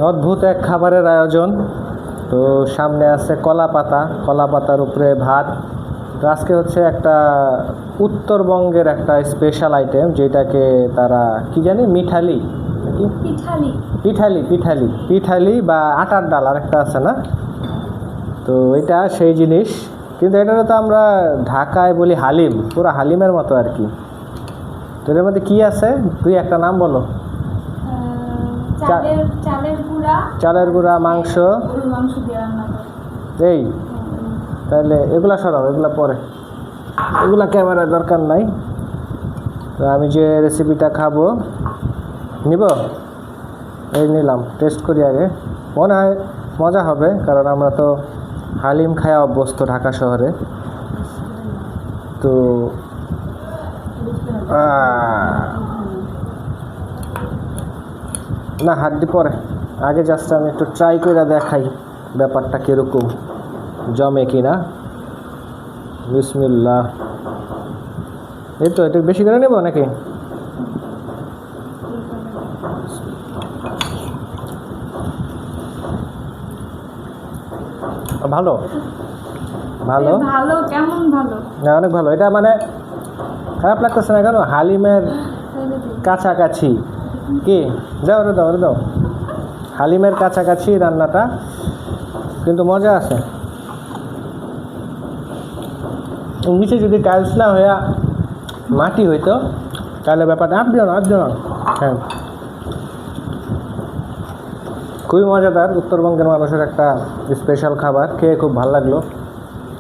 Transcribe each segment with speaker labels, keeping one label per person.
Speaker 1: অদ্ভুত এক খাবারের আয়োজন। তো সামনে আছে কলা পাতা, কলা পাতার উপরে ভাত। তো আজকে হচ্ছে একটা উত্তরবঙ্গের একটা স্পেশাল আইটেম, যেটাকে তারা কি জানি মিঠালি নাকি
Speaker 2: পিঠালি
Speaker 1: পিঠালি পিঠালি পিঠালি বা আটার ডাল আরেকটা আছে না, তো এটা সেই জিনিস। কিন্তু এটা তো আমরা ঢাকায় বলি হালিম, পুরো হালিমের মতো আর কি। তো এর মধ্যে কী আছে, তুই একটা নাম বলো। চালের গুঁড়া, মাংস,
Speaker 2: গরুর মাংস দিয়ে রান্না করে।
Speaker 1: এই তাহলে এগুলা সরাও, এগুলা পরে, এগুলা ক্যামেরার দরকার নাই। তো আমি যে রেসিপিটা খাবো নিব, এই নিলাম, টেস্ট করি আগে। মনে হয় মজা হবে, কারণ আমরা তো হালিম খায়া অভ্যস্ত ঢাকা শহরে। তো না, হাড্ডি পরে, আগে জাস্ট আমি একটু ট্রাই করে দেখাই ব্যাপারটা কীরকম, জমে কি না। বিসমিল্লাহ। এই তো এটা বেশি করে নেব নাকি? ভালো ভালো
Speaker 2: ভালো, কেমন ভালো?
Speaker 1: না, অনেক ভালো। এটা মানে খারাপ লাগতেছে না কেন, হালিমের কাছাকাছি। কি যাও রে, দাও রে দাও, হালিমের কাছাকাছি রান্নাটা, কিন্তু মজা আছে। নিচে যদি টাইলস না হইয়া মাটি হইতো তাহলে ব্যাপারটা আর দিও না। হ্যাঁ, খুবই মজাদার। উত্তরবঙ্গের মানুষের একটা স্পেশাল খাবার, খেয়ে খুব ভালো লাগলো,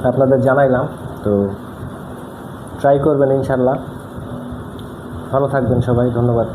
Speaker 1: আপনাদের জানাইলাম। তো ট্রাই করবেন ইনশাল্লাহ। ভালো থাকবেন সবাই, ধন্যবাদ।